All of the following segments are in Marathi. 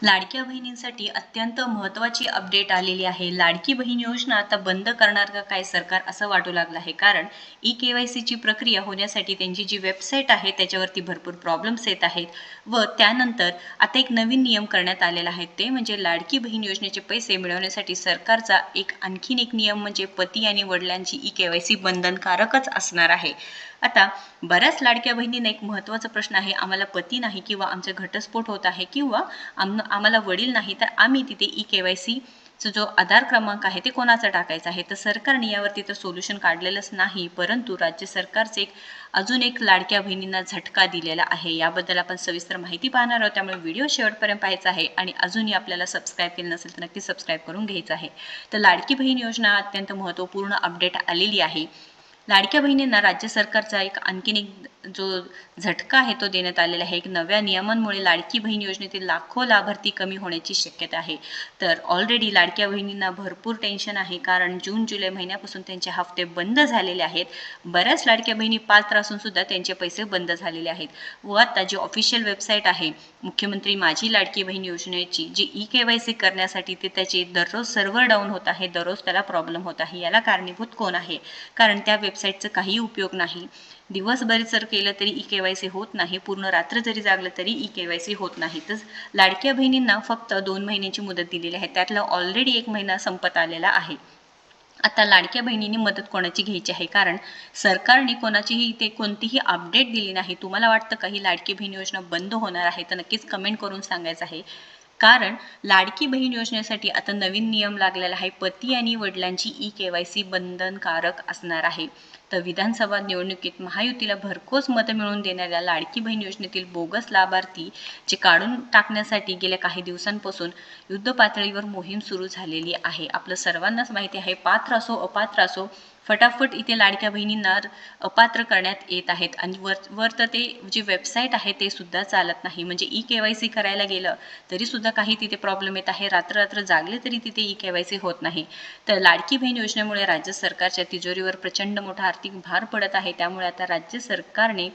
लाडक्या बहिणींसाठी अत्यंत महत्त्वाची अपडेट आलेली आहे. लाडकी बहीण योजना आता बंद करणार का काय सरकार असं वाटू लागलं आहे. कारण ई-के-वाय-सीची प्रक्रिया होण्यासाठी त्यांची जी वेबसाईट आहे त्याच्यावरती भरपूर प्रॉब्लेम्स येत आहेत व त्यानंतर आता एक नवीन नियम करण्यात आलेला आहे. ते म्हणजे लाडकी बहीण योजनेचे पैसे मिळवण्यासाठी सरकारचा आणखीन एक नियम म्हणजे पती आणि वडिलांची ई-के-वाय-सी बंधनकारकच असणार आहे. आता बऱ्याच लाडक्या बहिणींना एक महत्त्वाचा प्रश्न आहे, आम्हाला पती नाही किंवा आमचा घटस्फोट होत आहे किंवा आम्हाला वडील नाही, तर आम्ही तिथे ई-के-वाय-सी जो आधार क्रमांक आहे ते कोणाचा टाकायचा आहे. तर सरकारने यावरती तर सोल्युशन काढलेलंच नाही, परंतु राज्य सरकारचे अजून एक लाडक्या बहिणींना झटका दिलेला आहे. याबद्दल आपण सविस्तर माहिती पाहणार आहोत, त्यामुळे व्हिडिओ शेवटपर्यंत पाहायचा आहे आणि अजूनही आपल्याला सबस्क्राईब केलं नसेल तर नक्की सबस्क्राईब करून घ्यायचं आहे. तर लाडकी बहीण योजना अत्यंत महत्त्वपूर्ण अपडेट आलेली आहे. लाडक्या बहिणींना राज्य सरकारचा आणखीन एक जो झटका आहे तो देण्यात आलेला आहे. एक नव्या नियमांमुळे लाडकी बहीण योजनेतील लाखो लाभार्थी कमी होण्याची शक्यता आहे. तर ऑलरेडी लाडक्या बहिणींना भरपूर टेन्शन आहे, कारण जून-जुलै महिन्यापासून त्यांचे हफ्ते बंद झालेले आहेत. बऱ्याच लाडक्या बहिणी पात्र असून सुद्धा त्यांचे पैसे बंद झालेले आहेत व आता जी ऑफिशियल वेबसाईट आहे मुख्यमंत्री माझी लाडकी बहीण योजनेची, जी ई-के-वाय-सी करण्यासाठी ते त्याचे दररोज सर्व्हर डाऊन होत आहे, दररोज त्याला प्रॉब्लेम होत आहे. याला कारणीभूत कोण आहे? कारण त्या वेबसाईटचा काही उपयोग नाही. दिवसभर जर केलं तरी ई-के-वाय-सी होत नाही, पूर्ण रात्र जरी जागलं तरी ई-के-वाय-सी होत नाही. तर लाडक्या बहिणींना फक्त 2 महिन्यांची मुदत दिलेली आहे, त्यातला ऑलरेडी 1 महिना संपत आलेला आहे. आता लाडक्या बहिणींनी मदत कोणाची घ्यायची आहे? कारण सरकारने कोणाचीही इथे कोणतीही अपडेट दिली नाही. तुम्हाला वाटतं का ही लाडकी बहीण योजना बंद होणार आहे? तर नक्कीच कमेंट करून सांगायचं आहे. कारण लाडकी बहीण योजनेसाठी आता नवीन नियम लागलेला आहे. पती आणि वडिलांची ई-के-वाय-सी बंधनकारक असणार आहे. तर विधानसभा निवडणुकीत महायुतीला भरघोस मतं मिळवून देणाऱ्या लाडकी बहीण योजनेतील बोगस लाभार्थी जे काढून टाकण्यासाठी गेल्या काही दिवसांपासून युद्ध पातळीवर मोहीम सुरू झालेली आहे. आपलं सर्वांनाच माहिती आहे, पात्र असो अपात्र असो, फटाफट इथे लाडक्या बहिणींना अपात्र करण्यात येत आहेत आणि वर तर ते जी वेबसाईट आहे ते सुद्धा चालत नाही. म्हणजे ई-के-वाय-सी करायला गेलं तरी सुद्धा काही तिथे प्रॉब्लेम येत आहे. रात्र जागले तरी तिथे ई-के-वाय-सी होत नाही. तर लाडकी बहीण योजनेमुळे राज्य सरकारच्या तिजोरीवर प्रचंड मोठा आर्थिक भार पडत आहे. त्यामुळे आता राज्य सरकारने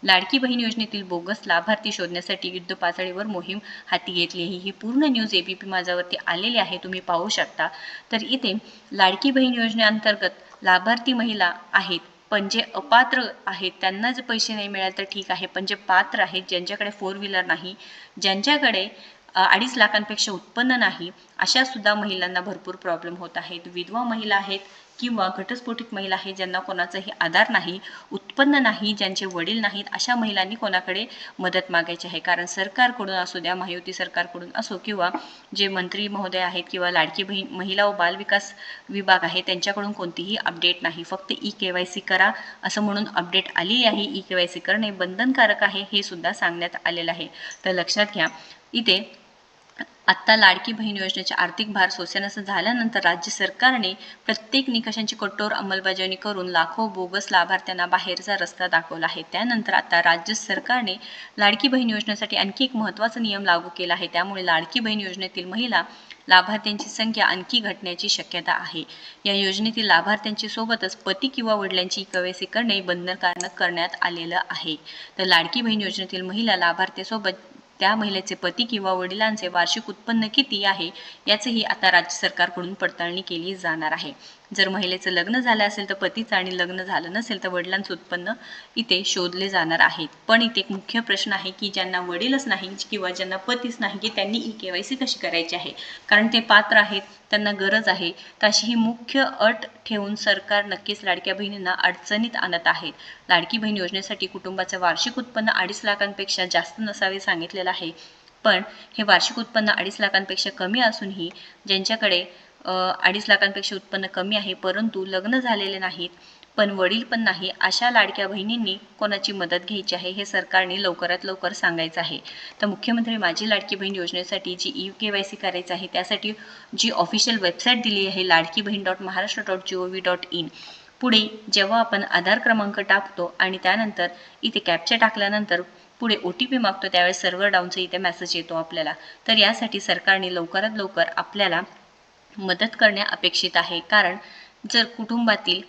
लाडकी बहीण योजनेतील बोगस लाभार्थी शोधण्यासाठी युद्ध पातळीवर मोहीम हाती घेतली आहे. ही पूर्ण न्यूज ABP माझ्यावरती आलेली आहे, तुम्ही पाहू शकता. तर इथे लाडकी बहीण योजनेअंतर्गत लाभार्थी महिला आहेत, पण जे अपात्र आहेत त्यांना जर पैसे नाही मिळाले तर ठीक आहे, पण जे पात्र आहेत, ज्यांच्याकडे 4 व्हीलर नाही, ज्यांच्याकडे 2.5 लाखांपेक्षा उत्पन्न नाही, अशा सुद्धा महिलांना भरपूर प्रॉब्लेम होत आहेत. विधवा महिला आहेत किंवा घटस्फोटित महिला आहेत, ज्यांना कोणाचाही आधार नाही, उत्पन्न नाही, ज्यांचे वडील नाहीत, अशा महिलांनी कोणाकडे मदत मागायची आहे. कारण सरकारकडून असू द्या, महायुती सरकारकडून असो किंवा जे मंत्री महोदय आहेत किंवा लाडकी बहीण महिला व बालविकास विभाग आहे त्यांच्याकडून कोणतीही अपडेट नाही. फक्त ई-के-वाय-सी करा असं म्हणून अपडेट आली आहे. ई-के-वाय-सी करणे बंधनकारक आहे हे सुद्धा सांगण्यात आलेलं आहे. तर लक्षात घ्या, इथे आत्ता लाडकी बहीण योजनेचे आर्थिक भार सोसण्याचं झाल्यानंतर राज्य सरकारने प्रत्येक निकषांची कठोर अंमलबजावणी करून लाखो बोगस लाभार्थ्यांना बाहेरचा रस्ता दाखवला आहे. त्यानंतर आता राज्य सरकारने लाडकी बहीण योजनेसाठी आणखी एक महत्त्वाचा नियम लागू केला आहे. त्यामुळे लाडकी बहीण योजनेतील महिला लाभार्थ्यांची संख्या आणखी घटण्याची शक्यता आहे. या योजनेतील लाभार्थ्यांची सोबतच पती किंवा वडिलांची ई-के-वाय-सी करणे बंधनकारक करण्यात आलेलं आहे. तर लाडकी बहीण योजनेतील महिला लाभार्थ्यासोबत त्या महिलेचे पती किंवा वडिलांचे वार्षिक उत्पन्न किती आहे याचंही आता राज्य सरकारकडून पडताळणी केली जाणार आहे. जर महिलेचं लग्न झालं असेल तर पतीचं आणि लग्न झालं नसेल तर वडिलांचं उत्पन्न इथे शोधले जाणार आहेत. पण इथे एक मुख्य प्रश्न आहे की ज्यांना वडीलच नाही किंवा ज्यांना पतीच नाही की त्यांनी ई-के-वाय-सी कशी करायची आहे? कारण ते पात्र आहेत, त्यांना गरज आहे. तर अशी ही मुख्य अट ठेवून सरकार नक्कीच लाडक्या बहिणींना अडचणीत आणत आहे. लाडकी बहीण योजनेसाठी कुटुंबाचे वार्षिक उत्पन्न 2.5 लाखांपेक्षा जास्त नसावे सांगितलेलं आहे. पण हे वार्षिक उत्पन्न 2.5 लाखांपेक्षा कमी असूनही ज्यांच्याकडे 2.5 लाखांपेक्षा उत्पन्न कमी आहे परंतु लग्न झालेले नाहीत, पण वडील पण नाही, अशा लाडक्या बहिणींनी कोणाची मदत घ्यायची आहे हे सरकारने लवकरात लवकर सांगायचं आहे. तर मुख्यमंत्री माझी लाडकी बहीण योजनेसाठी जी ई-के-वाय-सी करायचं आहे त्यासाठी जी ऑफिशियल वेबसाईट दिली आहे ladkibhin.maharashtra.gov.in, पुढे जेव्हा आपण आधार क्रमांक टाकतो आणि त्यानंतर इथे कॅप्चा टाकल्यानंतर पुढे OTP मागतो त्यावेळेस सर्व्हर डाऊनचा इथे मेसेज येतो आपल्याला. तर यासाठी सरकारने लवकरात लवकर आपल्याला मदत करणे अपेक्षित आहे. कारण जर कुटुंबातील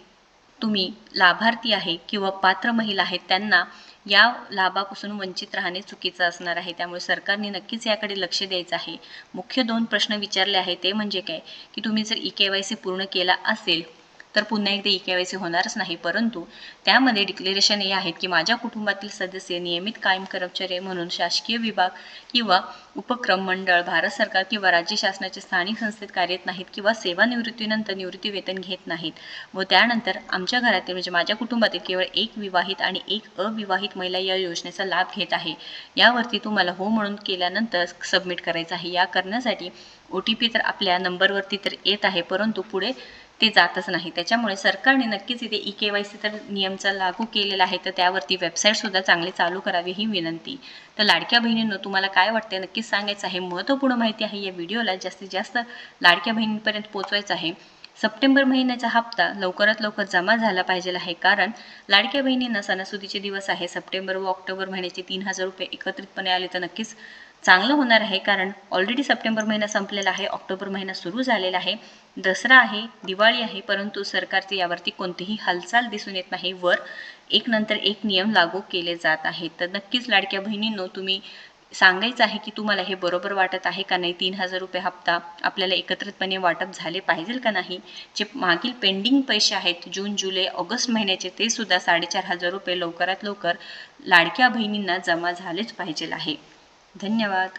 तुम्ही लाभार्थी आहे किंवा पात्र महिला आहेत त्यांना या लाभापासून वंचित राहणे चुकीचं असणार आहे. त्यामुळे सरकारने नक्कीच याकडे लक्ष द्यायचं आहे. मुख्य 2 प्रश्न विचारले आहे ते म्हणजे काय, की तुम्ही जर ई-के-वाय-सी पूर्ण केला असेल तर पुन्हा एकदा ई-के-वाय-सी होणारच नाही. परंतु त्यामध्ये डिक्लेरेशन हे आहेत, की माझ्या कुटुंबातील सदस्य नियमित कायम कर्मचारी म्हणून शासकीय विभाग किंवा उपक्रम मंडळ, भारत सरकार किंवा राज्य शासनाच्या स्थानिक संस्थेत कार्यरत नाहीत किंवा सेवानिवृत्तीनंतर निवृत्ती वेतन घेत नाहीत व त्यानंतर आमच्या घरातील म्हणजे माझ्या कुटुंबातील केवळ एक विवाहित आणि एक अविवाहित महिला या योजनेचा लाभ घेत आहे. यावरती तुम्हाला हो म्हणून केल्यानंतर सबमिट करायचं आहे. या करण्यासाठी OTP तर आपल्या नंबरवरती तर येत आहे, परंतु पुढे ते जातच नाही. त्याच्यामुळे सरकारने नक्कीच इथे ई-के-वाय-सी तर नियमचा लागू केलेला आहे, तर त्यावरती वेबसाईटसुद्धा चांगली चालू करावी ही विनंती. तर लाडक्या बहिणींनो, तुम्हाला काय वाटते नक्कीच सांगायचं आहे. महत्त्वपूर्ण माहिती आहे. या व्हिडिओला जास्तीत जास्त लाडक्या बहिणींपर्यंत पोहोचवायचं आहे. सप्टेंबर महिन्याचा हप्ता लवकरात लवकर जमा झाला पाहिजे आहे, कारण लाडक्या बहिणींना सणासुदीचे दिवस आहे. सप्टेंबर व ऑक्टोबर महिन्याचे 3,000 रुपये एकत्रितपणे आले तर नक्कीच चांगलं होणार आहे, कारण ऑलरेडी सप्टेंबर महिना संपलेला आहे, ऑक्टोबर महिना सुरू झालेला आहे, दसरा आहे, दिवाळी आहे, परंतु सरकारचे यावरती कोणतीही हालचाल दिसून येत नाही. वर एक नंतर एक नियम लागू केले जात आहेत. तर नक्कीच लाडक्या बहिणींनो, तुम्ही सांगायचं आहे की तुम्हाला हे बरोबर वाटत आहे का नाही. 3,000 रुपये हप्ता आपल्याला एकत्रितपणे वाटप झाले पाहिजे का नाही. जे मागील पेंडिंग पैसे आहेत जून, जुलै, ऑगस्ट महिन्याचे, ते सुद्धा 4,500 रुपये लवकरात लवकर लाडक्या बहिणींना जमा झालेच पाहिजे आहे. धन्यवाद.